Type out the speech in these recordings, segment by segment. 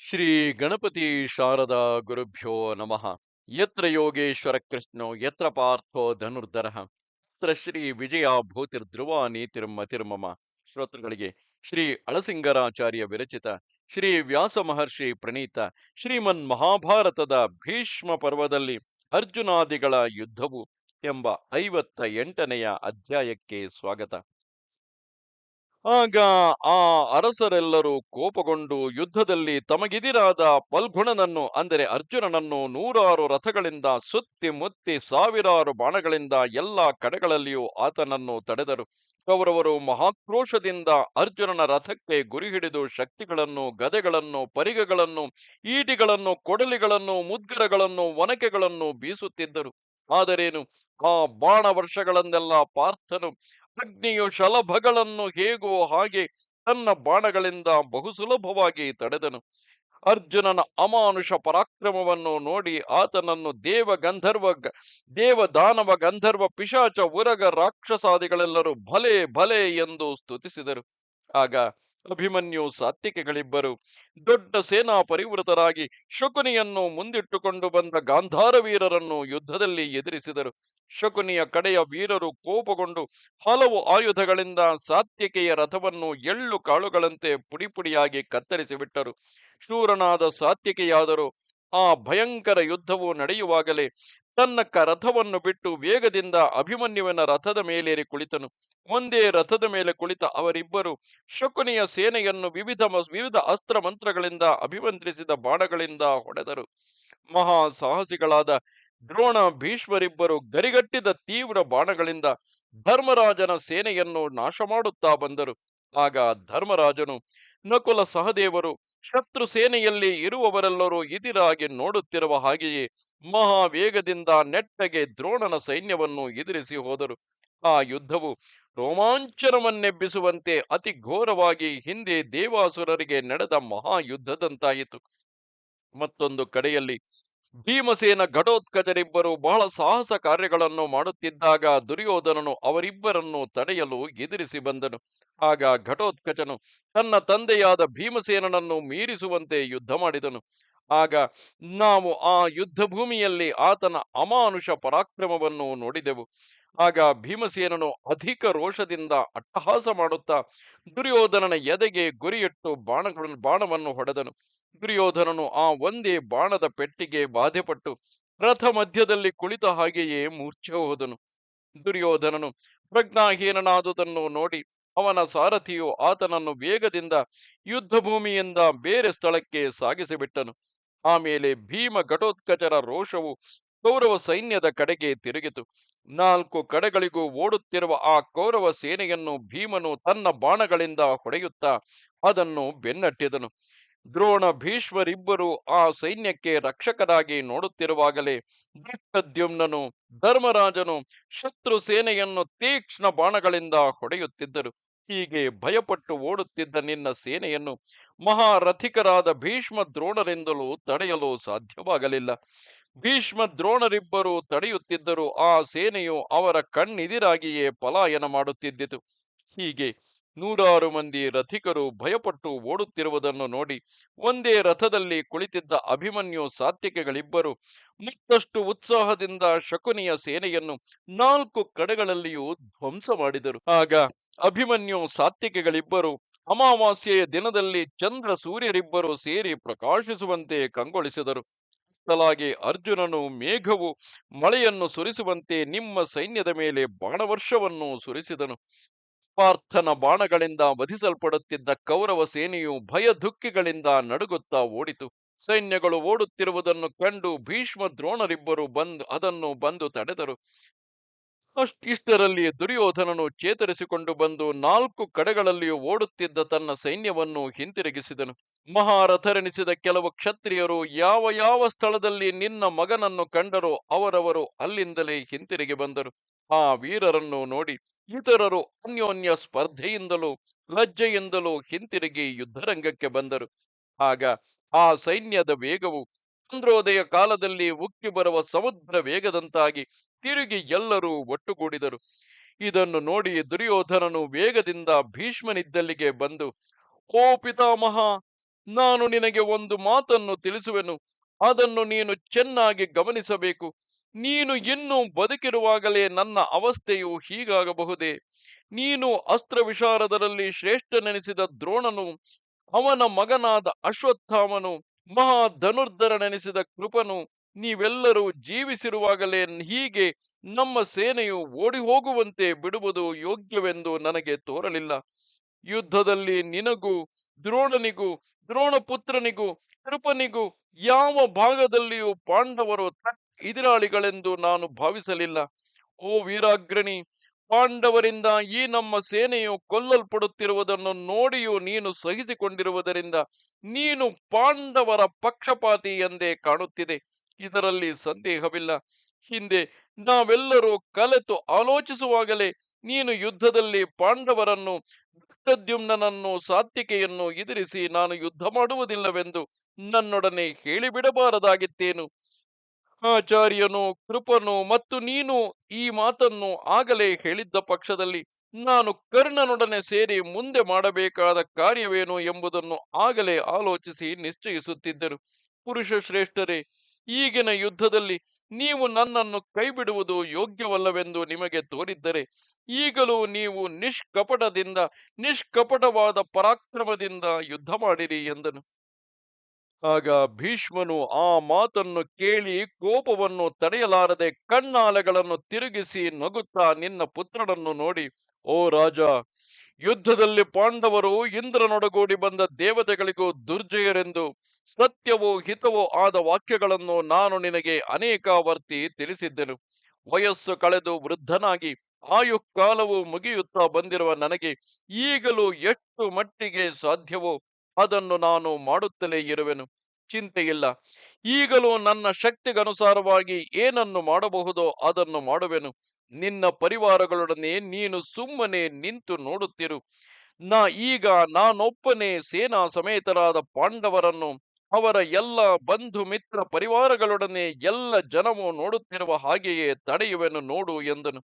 ಶ್ರೀ ಗಣಪತಿ ಶಾರದಾ ಗುರುಭ್ಯೋ ನಮಃ. ಯತ್ರ ಯೋಗೇಶ್ವರ ಕೃಷ್ಣೋ ಯತ್ರ ಪಾರ್ಥೋ ಧನುರ್ಧರಃ ತತ್ರ ಶ್ರೀ ವಿಜಯ ಭೂತಿರ್ಧ್ರುವ ನೀತಿರ್ಮತಿರ್ಮಮ. ಶ್ರೋತೃಗಳಿಗೆ ಶ್ರೀ ಅಳಸಿಂಗರಾಚಾರ್ಯ ವಿರಚಿತ ಶ್ರೀ ವ್ಯಾಸ ಮಹರ್ಷಿ ಪ್ರಣೀತ ಶ್ರೀಮನ್ ಮಹಾಭಾರತದ ಭೀಷ್ಮ ಪರ್ವದಲ್ಲಿ ಅರ್ಜುನಾದಿಗಳ ಯುದ್ಧವು ಎಂಬ 58ನೆಯ ಅಧ್ಯಾಯಕ್ಕೆ ಸ್ವಾಗತ. ಆಗ ಆ ಅರಸರೆಲ್ಲರೂ ಕೋಪಗೊಂಡು ಯುದ್ಧದಲ್ಲಿ ತಮಗಿದಿರಾದ ಫಲ್ಗುಣನನ್ನು ಅಂದರೆ ಅರ್ಜುನನನ್ನು ನೂರಾರು ರಥಗಳಿಂದ ಸುತ್ತಿ ಮುತ್ತಿ ಸಾವಿರಾರು ಬಾಣಗಳಿಂದ ಎಲ್ಲ ಕಡೆಗಳಲ್ಲಿಯೂ ಆತನನ್ನು ತಡೆದರು. ಕೌರವರು ಮಹಾಕ್ರೋಶದಿಂದ ಅರ್ಜುನನ ರಥಕ್ಕೆ ಗುರಿ ಹಿಡಿದು ಶಕ್ತಿಗಳನ್ನು, ಗದೆಗಳನ್ನು, ಪರಿಗಗಳನ್ನು, ಈಟಿಗಳನ್ನು, ಕೊಡಲಿಗಳನ್ನು, ಮುದ್ಗರಗಳನ್ನು, ಒನಕೆಗಳನ್ನು ಬೀಸುತ್ತಿದ್ದರು. ಆದರೇನು, ಆ ಬಾಣ ವರ್ಷಗಳನ್ನೆಲ್ಲ ಪಾರ್ಥನು ಅಗ್ನಿಯು ಶಲಭಗಳನ್ನು ಹೇಗೋ ಹಾಗೆ ತನ್ನ ಬಾಣಗಳಿಂದ ಬಹು ಸುಲಭವಾಗಿ ತಡೆದನು. ಅರ್ಜುನನ ಅಮಾನುಷ ಪರಾಕ್ರಮವನ್ನು ನೋಡಿ ಆತನನ್ನು ದೇವ ದಾನವ ಗಂಧರ್ವ ಪಿಶಾಚ ಉರಗ ರಾಕ್ಷಸಾದಿಗಳೆಲ್ಲರೂ ಭಲೆ ಭಲೆ ಎಂದು ಸ್ತುತಿಸಿದರು. ಆಗ ಅಭಿಮನ್ಯು ಸಾತ್ವಿಕೆಗಳಿಬ್ಬರು ದೊಡ್ಡ ಸೇನಾ ಪರಿವೃತರಾಗಿ ಶಕುನಿಯನ್ನು ಮುಂದಿಟ್ಟುಕೊಂಡು ಬಂದ ಗಾಂಧಾರ ವೀರರನ್ನು ಯುದ್ಧದಲ್ಲಿ ಎದುರಿಸಿದರು. ಶಕುನಿಯ ಕಡೆಯ ವೀರರು ಕೋಪಗೊಂಡು ಹಲವು ಆಯುಧಗಳಿಂದ ಸಾತ್ವಿಕೆಯ ರಥವನ್ನು ಎಳ್ಳು ಕಾಳುಗಳಂತೆ ಪುಡಿಪುಡಿಯಾಗಿ ಕತ್ತರಿಸಿಬಿಟ್ಟರು. ಶೂರನಾದ ಸಾತ್ವಿಕೆಯಾದರೂ ಆ ಭಯಂಕರ ಯುದ್ಧವು ನಡೆಯುವಾಗಲೇ ತನ್ನ ರಥವನ್ನು ಬಿಟ್ಟು ವೇಗದಿಂದ ಅಭಿಮನ್ಯುವಿನ ರಥದ ಮೇಲೇರಿ ಕುಳಿತನು. ಒಂದೇ ರಥದ ಮೇಲೆ ಕುಳಿತ ಅವರಿಬ್ಬರು ಶಕುನಿಯ ಸೇನೆಯನ್ನು ವಿವಿಧ ಅಸ್ತ್ರ ಮಂತ್ರಗಳಿಂದ ಅಭಿಮಂತ್ರಿಸಿದ ಬಾಣಗಳಿಂದ ಹೊಡೆದರು. ಮಹಾ ಸಾಹಸಿಗಳಾದ ದ್ರೋಣ ಭೀಷ್ಮರಿಬ್ಬರು ಗರಿಗಟ್ಟಿದ ತೀವ್ರ ಬಾಣಗಳಿಂದ ಧರ್ಮರಾಜನ ಸೇನೆಯನ್ನು ನಾಶ ಮಾಡುತ್ತಾ ಬಂದರು. ಆಗ ಧರ್ಮರಾಜನು ನಕುಲ ಸಹದೇವರು ಶತ್ರು ಸೇನೆಯಲ್ಲಿ ಇರುವವರೆಲ್ಲರೂ ಇದಿರಾಗಿ ನೋಡುತ್ತಿರುವ ಹಾಗೆಯೇ ಮಹಾವೇಗದಿಂದ ನೆಟ್ಟಗೆ ದ್ರೋಣನ ಸೈನ್ಯವನ್ನು ಎದುರಿಸಿ ಹೋದರು. ಆ ಯುದ್ಧವು ರೋಮಾಂಚನವನ್ನೆಬ್ಬಿಸುವಂತೆ ಅತಿ ಘೋರವಾಗಿ ಹಿಂದೆ ದೇವಾಸುರರಿಗೆ ನಡೆದ ಮಹಾಯುದ್ಧದಂತಾಯಿತು. ಮತ್ತೊಂದು ಕಡೆಯಲ್ಲಿ ಭೀಮಸೇನ ಘಟೋತ್ಕಚರಿಬ್ಬರು ಬಹಳ ಸಾಹಸ ಕಾರ್ಯಗಳನ್ನು ಮಾಡುತ್ತಿದ್ದಾಗ ದುರ್ಯೋಧನನು ಅವರಿಬ್ಬರನ್ನು ತಡೆಯಲು ಎದುರಿಸಿ ಬಂದನು. ಆಗ ಘಟೋತ್ಕಚನು ತನ್ನ ತಂದೆಯಾದ ಭೀಮಸೇನನನ್ನು ಮೀರಿಸುವಂತೆ ಯುದ್ಧ ಮಾಡಿದನು. ಆಗ ನಾವು ಆ ಯುದ್ಧ ಭೂಮಿಯಲ್ಲಿ ಆತನ ಅಮಾನುಷ ಪರಾಕ್ರಮವನ್ನು ನೋಡಿದೆವು. ಆಗ ಭೀಮಸೇನನು ಅಧಿಕ ರೋಷದಿಂದ ಅಟ್ಟಹಾಸ ಮಾಡುತ್ತಾ ದುರ್ಯೋಧನನ ಎದೆಗೆ ಗುರಿಯಿಟ್ಟು ಬಾಣವನ್ನು ಹೊಡೆದನು. ದುರ್ಯೋಧನನು ಆ ಒಂದೇ ಬಾಣದ ಪೆಟ್ಟಿಗೆ ಬಾಧೆಪಟ್ಟು ರಥ ಮಧ್ಯದಲ್ಲಿ ಕುಳಿತ ಹಾಗೆಯೇ ಮೂರ್ಛೆ ಹೋದನು. ದುರ್ಯೋಧನನು ಪ್ರಜ್ಞಾಹೀನನಾದುದನ್ನು ನೋಡಿ ಅವನ ಸಾರಥಿಯು ಆತನನ್ನು ವೇಗದಿಂದ ಯುದ್ಧ ಭೂಮಿಯಿಂದ ಬೇರೆ ಸ್ಥಳಕ್ಕೆ ಸಾಗಿಸಿಬಿಟ್ಟನು. ಆಮೇಲೆ ಭೀಮ ಘಟೋತ್ಕಚರ ರೋಷವು ಕೌರವ ಸೈನ್ಯದ ಕಡೆಗೆ ತಿರುಗಿತು. 4 ಕಡೆಗಳಿಗೂ ಓಡುತ್ತಿರುವ ಆ ಕೌರವ ಸೇನೆಯನ್ನು ಭೀಮನು ತನ್ನ ಬಾಣಗಳಿಂದ ಹೊಡೆಯುತ್ತಾ ಅದನ್ನು ಬೆನ್ನಟ್ಟಿದನು. ದ್ರೋಣ ಭೀಷ್ಮರಿಬ್ಬರು ಆ ಸೈನ್ಯಕ್ಕೆ ರಕ್ಷಕರಾಗಿ ನೋಡುತ್ತಿರುವಾಗಲೇ ದೃಷ್ಟದ್ಯುಮ್ನನು ಧರ್ಮರಾಜನು ಶತ್ರು ಸೇನೆಯನ್ನು ತೀಕ್ಷ್ಣ ಬಾಣಗಳಿಂದ ಹೊಡೆಯುತ್ತಿದ್ದರು. ಹೀಗೆ ಭಯಪಟ್ಟು ಓಡುತ್ತಿದ್ದ ನಿನ್ನ ಸೇನೆಯನ್ನು ಮಹಾರಥಿಕರಾದ ಭೀಷ್ಮ ದ್ರೋಣರಿಂದಲೂ ತಡೆಯಲು ಸಾಧ್ಯವಾಗಲಿಲ್ಲ. ಭೀಷ್ಮ ದ್ರೋಣರಿಬ್ಬರು ತಡೆಯುತ್ತಿದ್ದರೂ ಆ ಸೇನೆಯು ಅವರ ಕಣ್ಣಿದಿರಾಗಿಯೇ ಪಲಾಯನ ಮಾಡುತ್ತಿದ್ದಿತು. ಹೀಗೆ ನೂರಾರು ಮಂದಿ ರಥಿಕರು ಭಯಪಟ್ಟು ಓಡುತ್ತಿರುವುದನ್ನು ನೋಡಿ ಒಂದೇ ರಥದಲ್ಲಿ ಕುಳಿತಿದ್ದ ಅಭಿಮನ್ಯು ಸಾತ್ವಿಕೆಗಳಿಬ್ಬರು ಮತ್ತಷ್ಟು ಉತ್ಸಾಹದಿಂದ ಶಕುನಿಯ ಸೇನೆಯನ್ನು 4 ಕಡೆಗಳಲ್ಲಿಯೂ ಧ್ವಂಸ ಮಾಡಿದರು. ಆಗ ಅಭಿಮನ್ಯು ಸಾತ್ವಿಕೆಗಳಿಬ್ಬರು ಅಮಾವಾಸ್ಯೆಯ ದಿನದಲ್ಲಿ ಚಂದ್ರ ಸೂರ್ಯರಿಬ್ಬರು ಸೇರಿ ಪ್ರಕಾಶಿಸುವಂತೆ ಕಂಗೊಳಿಸಿದರು. ಬದಲಾಗಿ ಅರ್ಜುನನು ಮೇಘವು ಮಳೆಯನ್ನು ಸುರಿಸುವಂತೆ ನಿಮ್ಮ ಸೈನ್ಯದ ಮೇಲೆ ಬಾಣವರ್ಷವನ್ನು ಸುರಿಸಿದನು. ಪಾರ್ಥನ ಬಾಣಗಳಿಂದ ವಧಿಸಲ್ಪಡುತ್ತಿದ್ದ ಕೌರವ ಸೇನೆಯು ಭಯ ದುಃಖಿಗಳಿಂದ ನಡುಗುತ್ತಾ ಓಡಿತು. ಸೈನ್ಯಗಳು ಓಡುತ್ತಿರುವುದನ್ನು ಕಂಡು ಭೀಷ್ಮ ದ್ರೋಣರಿಬ್ಬರು ಬಂದು ತಡೆದರು. ಇಷ್ಟರಲ್ಲಿ ದುರ್ಯೋಧನನು ಚೇತರಿಸಿಕೊಂಡು ಬಂದು 4 ಕಡೆಗಳಲ್ಲಿಯೂ ಓಡುತ್ತಿದ್ದ ತನ್ನ ಸೈನ್ಯವನ್ನು ಹಿಂತಿರುಗಿಸಿದನು. ಮಹಾರಥರೆನಿಸಿದ ಕೆಲವು ಕ್ಷತ್ರಿಯರು ಯಾವ ಯಾವ ಸ್ಥಳದಲ್ಲಿ ನಿನ್ನ ಮಗನನ್ನು ಕಂಡರೋ ಅವರವರು ಅಲ್ಲಿಂದಲೇ ಹಿಂತಿರುಗಿ ಬಂದರು. ಆ ವೀರರನ್ನು ನೋಡಿ ಇತರರು ಅನ್ಯೋನ್ಯ ಸ್ಪರ್ಧೆಯಿಂದಲೂ ಲಜ್ಜೆಯಿಂದಲೂ ಹಿಂತಿರುಗಿ ಯುದ್ಧರಂಗಕ್ಕೆ ಬಂದರು. ಆಗ ಆ ಸೈನ್ಯದ ವೇಗವು ಚಂದ್ರೋದಯ ಕಾಲದಲ್ಲಿ ಉಕ್ಕಿ ಬರುವ ಸಮುದ್ರ ವೇಗದಂತಾಗಿ ತಿರುಗಿ ಎಲ್ಲರೂ ಒಟ್ಟುಗೂಡಿದರು. ಇದನ್ನು ನೋಡಿ ದುರ್ಯೋಧನನು ವೇಗದಿಂದ ಭೀಷ್ಮನಿದ್ದಲ್ಲಿಗೆ ಬಂದು, ಓ ಪಿತಾಮಹ, ನಾನು ನಿನಗೆ ಒಂದು ಮಾತನ್ನು ತಿಳಿಸುವೆನು. ಅದನ್ನು ನೀನು ಚೆನ್ನಾಗಿ ಗಮನಿಸಬೇಕು. ನೀನು ಇನ್ನೂ ಬದುಕಿರುವಾಗಲೇ ನನ್ನ ಅವಸ್ಥೆಯು ಹೀಗಾಗಬಹುದೇ? ನೀನು ಅಸ್ತ್ರ ವಿಶಾರದರಲ್ಲಿ ಶ್ರೇಷ್ಠನೆನಿಸಿದ ದ್ರೋಣನು, ಅವನ ಮಗನಾದ ಅಶ್ವತ್ಥಾಮನು, ಮಹಾ ಧನುರ್ಧರನೆನಿಸಿದ ಕೃಪನು, ನೀವೆಲ್ಲರೂ ಜೀವಿಸಿರುವಾಗಲೇ ಹೀಗೆ ನಮ್ಮ ಸೇನೆಯು ಓಡಿ ಹೋಗುವಂತೆ ಬಿಡುವುದು ಯೋಗ್ಯವೆಂದು ನನಗೆ ತೋರಲಿಲ್ಲ. ಯುದ್ಧದಲ್ಲಿ ನಿನಗೂ, ದ್ರೋಣನಿಗೂ, ದ್ರೋಣಪುತ್ರನಿಗೂ, ಕೃಪನಿಗೂ ಯಾವ ಭಾಗದಲ್ಲಿಯೂ ಪಾಂಡವರು ಎದುರಾಳಿಗಳೆಂದು ನಾನು ಭಾವಿಸಲಿಲ್ಲ. ಓ ವೀರಾಗ್ರಣಿ, ಪಾಂಡವರಿಂದ ಈ ನಮ್ಮ ಸೇನೆಯು ಕೊಲ್ಲಲ್ಪಡುತ್ತಿರುವುದನ್ನು ನೋಡಿಯೂ ನೀನು ಸಹಿಸಿಕೊಂಡಿರುವುದರಿಂದ ನೀನು ಪಾಂಡವರ ಪಕ್ಷಪಾತಿ ಎಂದೇ ಕಾಣುತ್ತಿದೆ. ಇದರಲ್ಲಿ ಸಂದೇಹವಿಲ್ಲ. ಹಿಂದೆ ನಾವೆಲ್ಲರೂ ಕಲೆತು ಆಲೋಚಿಸುವಾಗಲೇ ನೀನು ಯುದ್ಧದಲ್ಲಿ ಪಾಂಡವರನ್ನು, ಧೃಷ್ಟದ್ಯುಮ್ನನನ್ನು, ಸಾತ್ವಿಕೆಯನ್ನು ಎದುರಿಸಿ ನಾನು ಯುದ್ಧ ಮಾಡುವುದಿಲ್ಲವೆಂದು ನನ್ನೊಡನೆ ಹೇಳಿಬಿಡಬಾರದಾಗಿತ್ತೇನು? ಆಚಾರ್ಯನು, ಕೃಪನು ಮತ್ತು ನೀನು ಈ ಮಾತನ್ನು ಆಗಲೇ ಹೇಳಿದ್ದ ಪಕ್ಷದಲ್ಲಿ ನಾನು ಕರ್ಣನೊಡನೆ ಸೇರಿ ಮುಂದೆ ಮಾಡಬೇಕಾದ ಕಾರ್ಯವೇನು ಎಂಬುದನ್ನು ಆಗಲೇ ಆಲೋಚಿಸಿ ನಿಶ್ಚಯಿಸುತ್ತಿದ್ದರು. ಪುರುಷ ಶ್ರೇಷ್ಠರೇ, ಈಗಿನ ಯುದ್ಧದಲ್ಲಿ ನೀವು ನನ್ನನ್ನು ಕೈಬಿಡುವುದು ಯೋಗ್ಯವಲ್ಲವೆಂದು ನಿಮಗೆ ತೋರಿದ್ದರೆ ಈಗಲೂ ನೀವು ನಿಷ್ಕಪಟವಾದ ಪರಾಕ್ರಮದಿಂದ ಯುದ್ಧ ಮಾಡಿರಿ ಎಂದನು. ಆಗ ಭೀಷ್ಮನು ಆ ಮಾತನ್ನು ಕೇಳಿ ಕೋಪವನ್ನು ತಡೆಯಲಾರದೆ ಕಣ್ಣಾಲೆಗಳನ್ನು ತಿರುಗಿಸಿ ನಗುತ್ತಾ ನಿನ್ನ ಪುತ್ರನನ್ನು ನೋಡಿ, ಓ ರಾಜ, ಯುದ್ಧದಲ್ಲಿ ಪಾಂಡವರು ಇಂದ್ರನೊಡಗೂಡಿ ಬಂದ ದೇವತೆಗಳಿಗೂ ದುರ್ಜಯರೆಂದು ಸತ್ಯವೋ ಹಿತವೋ ಆದ ವಾಕ್ಯಗಳನ್ನು ನಾನು ನಿನಗೆ ಅನೇಕಾವರ್ತಿ ತಿಳಿಸಿದ್ದೆನು. ವಯಸ್ಸು ಕಳೆದು ವೃದ್ಧನಾಗಿ ಆಯುಕಾಲವು ಮುಗಿಯುತ್ತಾ ಬಂದಿರುವ ನನಗೆ ಈಗಲೂ ಎಷ್ಟು ಮಟ್ಟಿಗೆ ಸಾಧ್ಯವೋ ಅದನ್ನು ನಾನು ಮಾಡುತ್ತಲೇ ಇರುವೆನು. ಚಿಂತೆಯಿಲ್ಲ. ಈಗಲೂ ನನ್ನ ಶಕ್ತಿಗನುಸಾರವಾಗಿ ಏನನ್ನು ಮಾಡಬಹುದೋ ಅದನ್ನು ಮಾಡುವೆನು. ನಿನ್ನ ಪರಿವಾರಗಳೊಡನೆ ನೀನು ಸುಮ್ಮನೆ ನಿಂತು ನೋಡುತ್ತಿರು. ಈಗ ನಾನೊಬ್ಬನೇ ಸೇನಾ ಸಮೇತರಾದ ಪಾಂಡವರನ್ನು ಅವರ ಎಲ್ಲ ಬಂಧು ಮಿತ್ರ ಪರಿವಾರಗಳೊಡನೆ ಎಲ್ಲ ಜನವು ನೋಡುತ್ತಿರುವ ಹಾಗೆಯೇ ತಡೆಯುವೆನು ನೋಡು ಎಂದನು.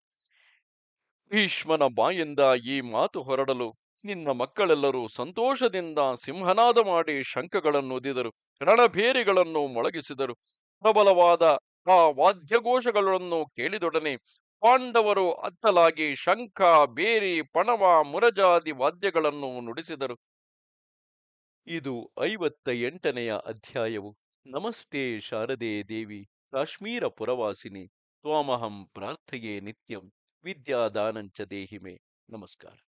ಭೀಷ್ಮನ ಬಾಯಿಂದ ಈ ಮಾತು ಹೊರಡಲು ನಿನ್ನ ಮಕ್ಕಳೆಲ್ಲರೂ ಸಂತೋಷದಿಂದ ಸಿಂಹನಾದ ಮಾಡಿ ಶಂಖಗಳನ್ನು ಊದಿದರು, ರಣಭೇರಿಗಳನ್ನು ಮೊಳಗಿಸಿದರು. ಪ್ರಬಲವಾದ ಆ ವಾದ್ಯಘೋಷಗಳನ್ನು ಕೇಳಿದೊಡನೆ ಪಾಂಡವರು ಅತ್ತಲಾಗಿ ಶಂಖ, ಬೇರಿ, ಪಣವ, ಮುರಜಾದಿ ವಾದ್ಯಗಳನ್ನು ನುಡಿಸಿದರು. ಇದು 58ನೆಯ ಅಧ್ಯಾಯವು. ನಮಸ್ತೆ ಶಾರದೆ ದೇವಿ, ಕಾಶ್ಮೀರ ಪುರವಾಸಿನಿ, ತ್ವಾಮಹಂ ಪ್ರಾರ್ಥಯೇ ನಿತ್ಯಂ, ವಿದ್ಯಾದಾನಂಚ ದೇಹಿಮೆ. ನಮಸ್ಕಾರ.